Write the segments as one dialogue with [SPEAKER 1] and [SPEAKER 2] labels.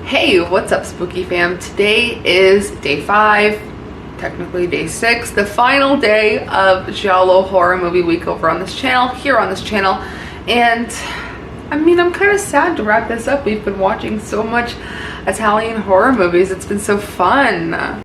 [SPEAKER 1] Hey, what's up, spooky fam? Today is day 5, technically day 6, the final day of Giallo horror movie week over on this channel, and I mean, I'm kind of sad to wrap this up. We've been watching so much Italian horror movies. It's been so fun.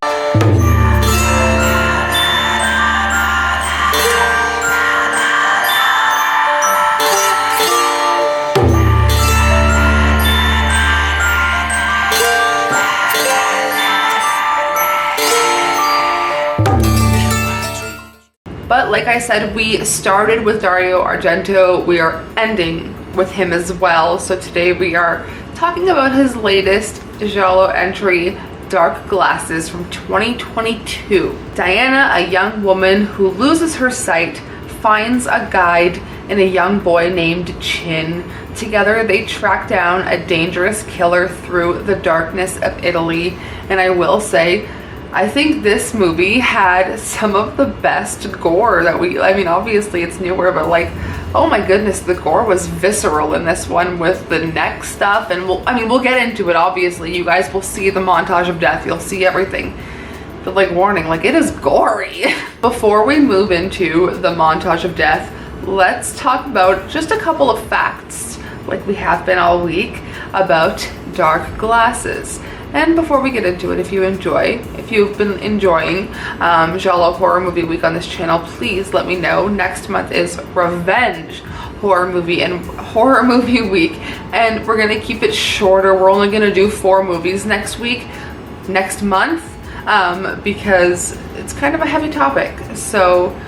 [SPEAKER 1] But like I said, we started with Dario Argento. We are ending with him as well. So today we are talking about his latest Giallo entry, Dark Glasses, from 2022. Diana, a young woman who loses her sight, finds a guide in a young boy named Chin. Together they track down a dangerous killer through the darkness of Italy. And I will say, I think this movie had some of the best gore that I mean, obviously it's newer, but like, oh my goodness, the gore was visceral in this one with the neck stuff. And we'll get into it, obviously. You guys will see the montage of death, you'll see everything. But like, warning, like, it is gory. Before we move into the montage of death, let's talk about just a couple of facts, like we have been all week, about Dark Glasses. And before we get into it, if you've been enjoying Giallo Horror Movie Week on this channel, please let me know. Next month is Revenge Horror Movie and Horror Movie Week, and we're gonna keep it shorter. We're only gonna do 4 movies next month, because it's kind of a heavy topic. So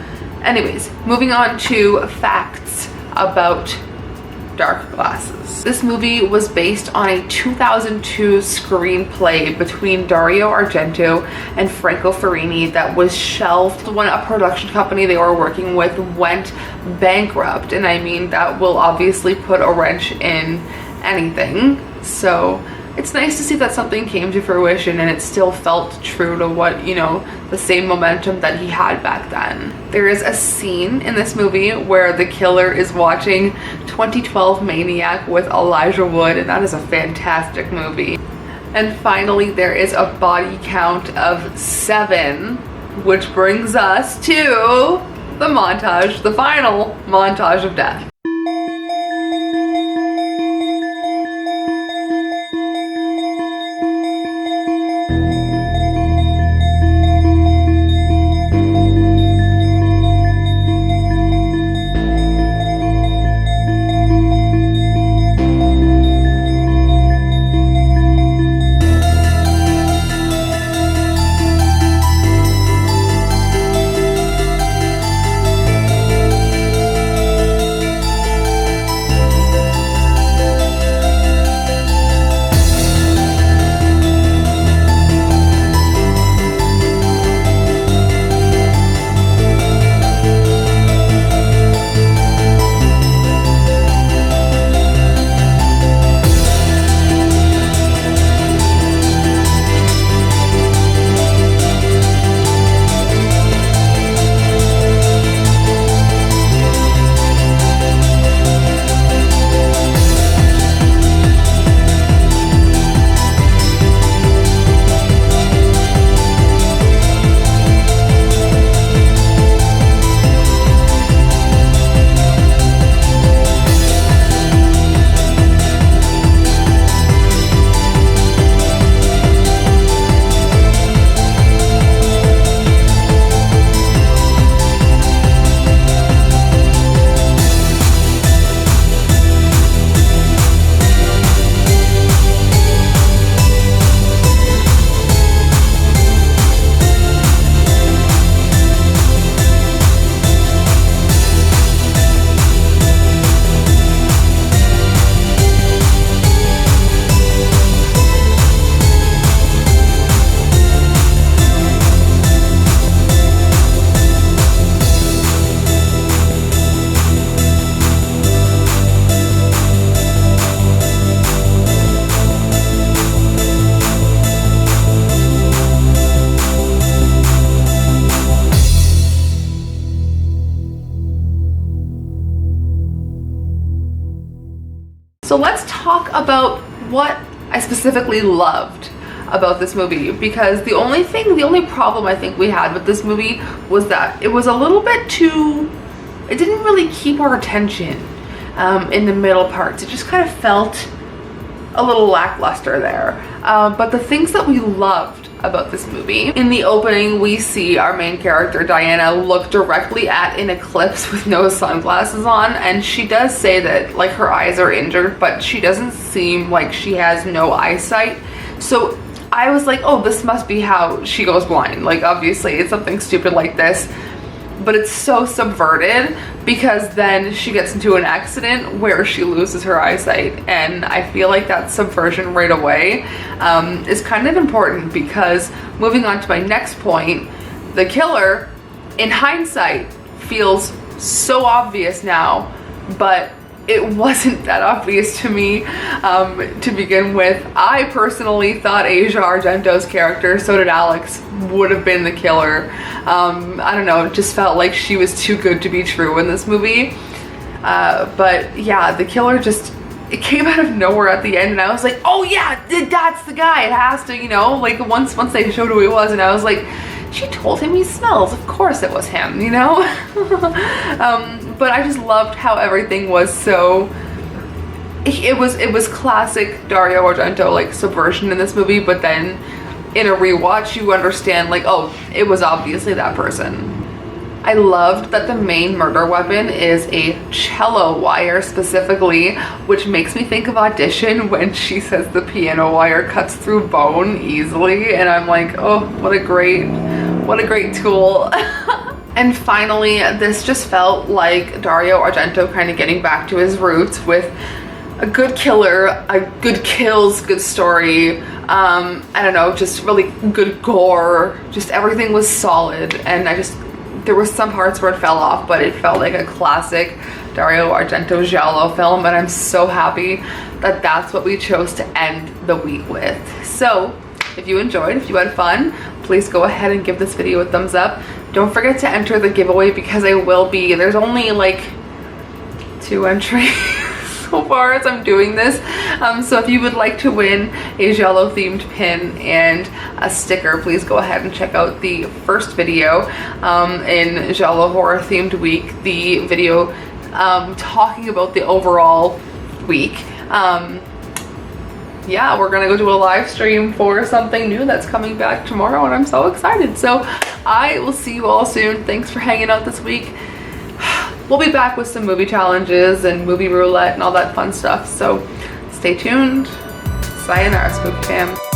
[SPEAKER 1] anyways, moving on to facts about Dark Glasses. This movie was based on a 2002 screenplay between Dario Argento and Franco Ferrini that was shelved when a production company they were working with went bankrupt. And I mean, that will obviously put a wrench in anything. So it's nice to see that something came to fruition and it still felt true to what, you know, the same momentum that he had back then. There is a scene in this movie where the killer is watching 2012 Maniac with Elijah Wood, and that is a fantastic movie. And finally, there is a body count of 7, which brings us to the montage, the final montage of death. So let's talk about what I specifically loved about this movie, because the only problem I think we had with this movie was that it was a little bit too, it didn't really keep our attention in the middle parts. It just kind of felt a little lackluster there. But the things that we loved about this movie, in the opening we see our main character Diana look directly at an eclipse with no sunglasses on, and she does say that like her eyes are injured, but she doesn't seem like she has no eyesight. So I was like, oh, this must be how she goes blind. Like, obviously it's something stupid like this, but it's so subverted, because then she gets into an accident where she loses her eyesight, and I feel like that subversion right away is kind of important, because moving on to my next point, the killer in hindsight feels so obvious now, but it wasn't that obvious to me to begin with. I personally thought Dario Argento's character, so did Alex, would have been the killer. I don't know, it just felt like she was too good to be true in this movie. But yeah, the killer just, it came out of nowhere at the end, and I was like, oh yeah, that's the guy. It has to, you know, like once they showed who he was, and I was like, she told him he smells, of course it was him, you know? But I just loved how everything was so, it was classic Dario Argento like subversion in this movie, but then in a rewatch you understand like, oh, it was obviously that person. I loved that the main murder weapon is a cello wire specifically, which makes me think of Audition when she says the piano wire cuts through bone easily, and I'm like, oh, what a great tool. And finally, this just felt like Dario Argento kind of getting back to his roots with a good killer, a good kills, good story. I don't know, just really good gore. Just everything was solid, and there were some parts where it fell off, but it felt like a classic Dario Argento Giallo film, and I'm so happy that that's what we chose to end the week with. So if you enjoyed, if you had fun, please go ahead and give this video a thumbs up. Don't forget to enter the giveaway, because there's only like 2 entries so far as I'm doing this. So if you would like to win a Giallo themed pin and a sticker, please go ahead and check out the first video in Giallo horror themed week, the video talking about the overall week. Yeah, we're gonna go do a live stream for something new that's coming back tomorrow, and I'm so excited. So I will see you all soon. Thanks for hanging out this week. We'll be back with some movie challenges and movie roulette and all that fun stuff, so stay tuned. Sayonara, Spooky Fam.